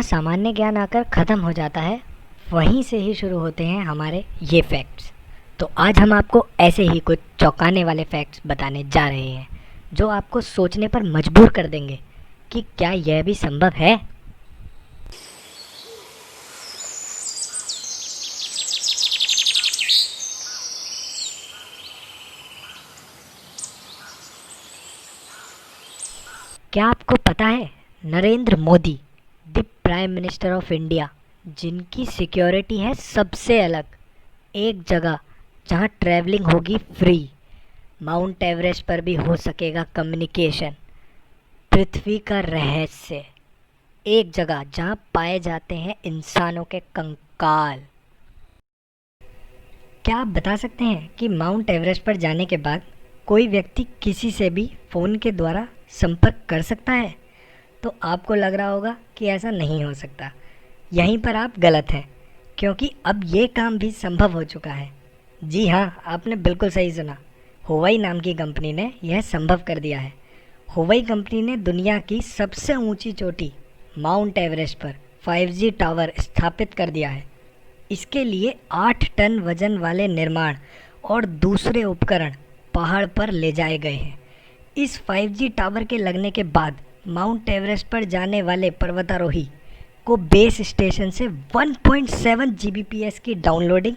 जहाँ सामान्य ज्ञान आकर ख़त्म हो जाता है, वहीं से ही शुरू होते हैं हमारे ये फैक्ट्स। तो आज हम आपको ऐसे ही कुछ चौंकाने वाले फैक्ट्स बताने जा रहे हैं, जो आपको सोचने पर मजबूर कर देंगे कि क्या यह भी संभव है। क्या आपको पता है, Narendra Modi, the prime minister of India, जिनकी सिक्योरिटी है सबसे अलग, एक जगह जहां ट्रैवलिंग होगी फ्री, माउंट एवरेस्ट पर भी हो सकेगा कम्युनिकेशन, पृथ्वी का रहस्य, एक जगह जहां पाए जाते हैं इंसानों के कंकाल। क्या आप बता सकते हैं कि माउंट एवरेस्ट पर जाने के बाद कोई व्यक्ति किसी से भी फ़ोन के द्वारा संपर्क कर सकता है? तो आपको लग रहा होगा कि ऐसा नहीं हो सकता। यहीं पर आप गलत हैं, क्योंकि अब ये काम भी संभव हो चुका है। जी हाँ, आपने बिल्कुल सही सुना। हुआई नाम की कंपनी ने यह संभव कर दिया है। हुआई कंपनी ने दुनिया की सबसे ऊंची चोटी माउंट एवरेस्ट पर 5G टावर स्थापित कर दिया है। इसके लिए 8 टन वजन वाले निर्माण और दूसरे उपकरण पहाड़ पर ले जाए गए हैं। इस 5G टावर के लगने के बाद माउंट एवरेस्ट पर जाने वाले पर्वतारोही को बेस स्टेशन से 1.7 Gbps की डाउनलोडिंग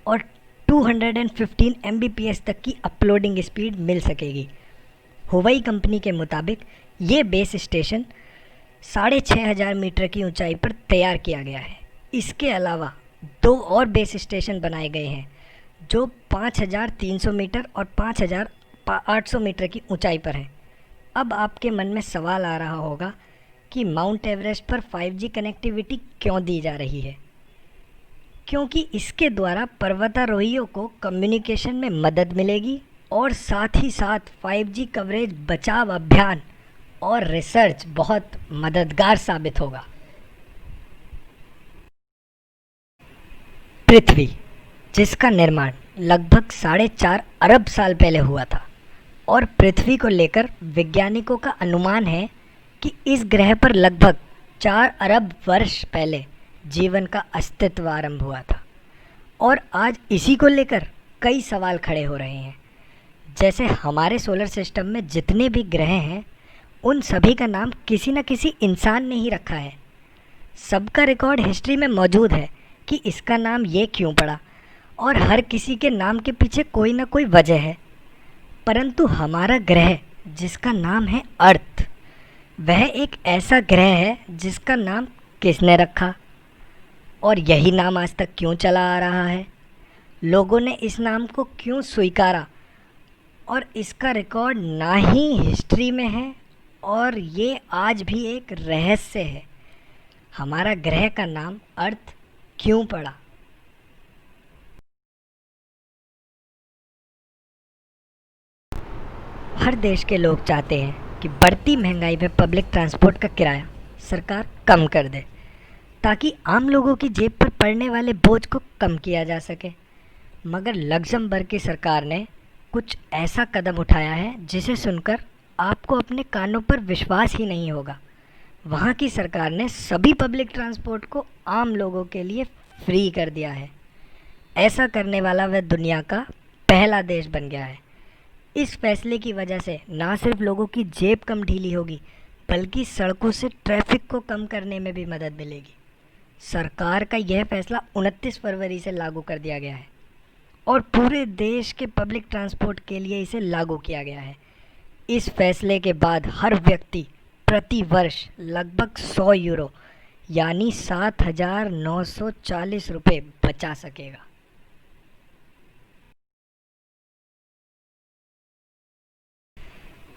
और 215 Mbps तक की अपलोडिंग स्पीड मिल सकेगी। हुआई कंपनी के मुताबिक ये बेस स्टेशन 6,500 मीटर की ऊंचाई पर तैयार किया गया है। इसके अलावा 2 और बेस स्टेशन बनाए गए हैं, जो 5,300 मीटर और 5,800 मीटर की ऊंचाई पर हैं। अब आपके मन में सवाल आ रहा होगा कि माउंट एवरेस्ट पर 5G कनेक्टिविटी क्यों दी जा रही है? क्योंकि इसके द्वारा पर्वतारोहियों को कम्युनिकेशन में मदद मिलेगी और साथ ही साथ 5G कवरेज, बचाव अभियान और रिसर्च बहुत मददगार साबित होगा। पृथ्वी, जिसका निर्माण लगभग 4.5 अरब साल पहले हुआ था, और पृथ्वी को लेकर वैज्ञानिकों का अनुमान है कि इस ग्रह पर लगभग 4 अरब वर्ष पहले जीवन का अस्तित्व आरंभ हुआ था। और आज इसी को लेकर कई सवाल खड़े हो रहे हैं। जैसे हमारे सोलर सिस्टम में जितने भी ग्रह हैं, उन सभी का नाम किसी न किसी इंसान ने ही रखा है। सबका रिकॉर्ड हिस्ट्री में मौजूद है कि इसका नाम ये क्यों पड़ा, और हर किसी के नाम के पीछे कोई ना कोई वजह है। परंतु हमारा ग्रह, जिसका नाम है अर्थ, वह एक ऐसा ग्रह है जिसका नाम किसने रखा, और यही नाम आज तक क्यों चला आ रहा है? लोगों ने इस नाम को क्यों स्वीकारा, और इसका रिकॉर्ड ना ही हिस्ट्री में है और ये आज भी एक रहस्य है। हमारा ग्रह का नाम अर्थ क्यों पड़ा? हर देश के लोग चाहते हैं कि बढ़ती महंगाई में पब्लिक ट्रांसपोर्ट का किराया सरकार कम कर दे, ताकि आम लोगों की जेब पर पड़ने वाले बोझ को कम किया जा सके। मगर लग्जमबर्ग की सरकार ने कुछ ऐसा कदम उठाया है जिसे सुनकर आपको अपने कानों पर विश्वास ही नहीं होगा। वहाँ की सरकार ने सभी पब्लिक ट्रांसपोर्ट को आम लोगों के लिए फ्री कर दिया है। ऐसा करने वाला वह दुनिया का पहला देश बन गया है। इस फैसले की वजह से ना सिर्फ लोगों की जेब कम ढीली होगी, बल्कि सड़कों से ट्रैफिक को कम करने में भी मदद मिलेगी। सरकार का यह फैसला 29 फरवरी से लागू कर दिया गया है और पूरे देश के पब्लिक ट्रांसपोर्ट के लिए इसे लागू किया गया है। इस फैसले के बाद हर व्यक्ति प्रति वर्ष लगभग 100 यूरो यानी 7,940 रुपये बचा सकेगा।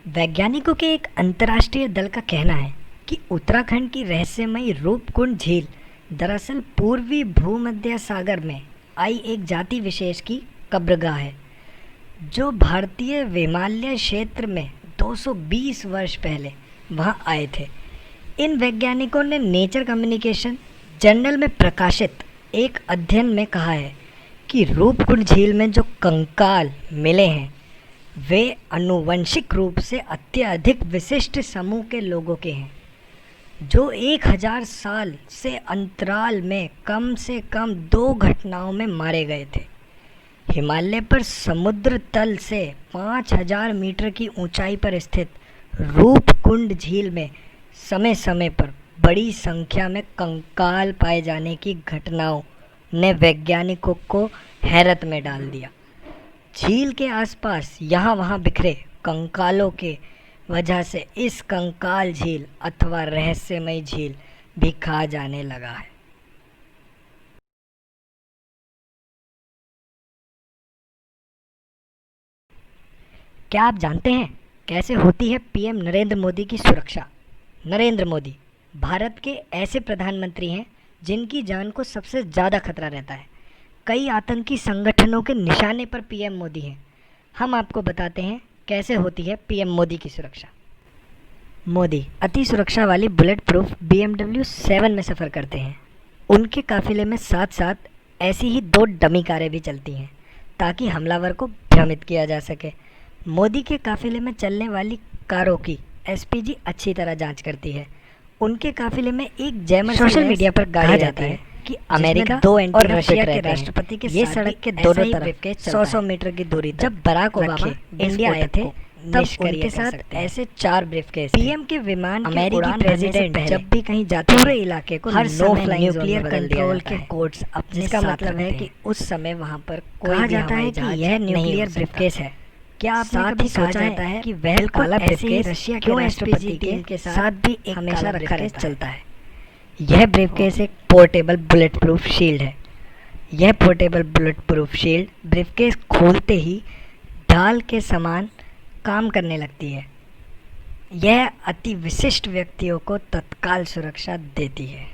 वैज्ञानिकों के एक अंतर्राष्ट्रीय दल का कहना है कि उत्तराखंड की रहस्यमयी रूपकुंड झील दरअसल पूर्वी भूमध्य सागर में आई एक जाति विशेष की कब्रगाह है, जो भारतीय हिमालय क्षेत्र में 220 वर्ष पहले वहां आए थे। इन वैज्ञानिकों ने नेचर कम्युनिकेशन जर्नल में प्रकाशित एक अध्ययन में कहा है कि रूपकुंड झील में जो कंकाल मिले हैं, वे आनुवंशिक रूप से अत्यधिक विशिष्ट समूह के लोगों के हैं। जो 1000 साल से अंतराल में कम से कम 2 घटनाओं में मारे गए थे। हिमालय पर समुद्र तल से 5000 मीटर की ऊंचाई पर स्थित रूपकुंड झील में समय समय पर बड़ी संख्या में कंकाल पाए जाने की घटनाओं ने वैज्ञानिकों को हैरत में डाल दिया। झील के आसपास यहाँ वहाँ बिखरे कंकालों के वजह से इस कंकाल झील अथवा रहस्यमय झील भी कहा जाने लगा है। क्या आप जानते हैं कैसे होती है पीएम नरेंद्र मोदी की सुरक्षा? नरेंद्र मोदी भारत के ऐसे प्रधानमंत्री हैं जिनकी जान को सबसे ज़्यादा खतरा रहता है। कई आतंकी संगठनों के निशाने पर पीएम मोदी हैं। हम आपको बताते हैं कैसे होती है पीएम मोदी की सुरक्षा। मोदी अति सुरक्षा वाली बुलेट प्रूफ BMW 7 में सफ़र करते हैं। उनके काफिले में साथ साथ ऐसी ही 2 डमी कारें भी चलती हैं ताकि हमलावर को भ्रमित किया जा सके। मोदी के काफिले में चलने वाली कारों की SPG अच्छी तरह जांच करती है। उनके काफिले में एक जैमर सोशल मीडिया पर गाड़ी जाती है कि अमेरिका और रशिया के राष्ट्रपति के ये सड़क के दोनों तरफ 100 मीटर की दूरी जब बराक ओबामा इंडिया आए थे तब उनके साथ ऐसे 4 ब्रीफकेस पीएम के विमान अमेरिकी प्रेसिडेंट जब भी कहीं जाते पूरे इलाके को हर समय न्यूक्लियर कंट्रोल के कोड्स अपने साथ मतलब है कि उस समय वहां पर कहा जाता है कि यह न्यूक्लियर ब्रीफकेस है। क्या आपने कभी सोचा है कि वह काला ब्रीफकेस रशिया के राष्ट्रपति टीम के साथ भी एक हमेशा रखा चलता है? यह ब्रीफकेस एक पोर्टेबल बुलेट प्रूफ शील्ड है। यह portable bullet proof shield briefcase खोलते ही ढाल के समान काम करने लगती है। यह अति विशिष्ट व्यक्तियों को तत्काल सुरक्षा देती है।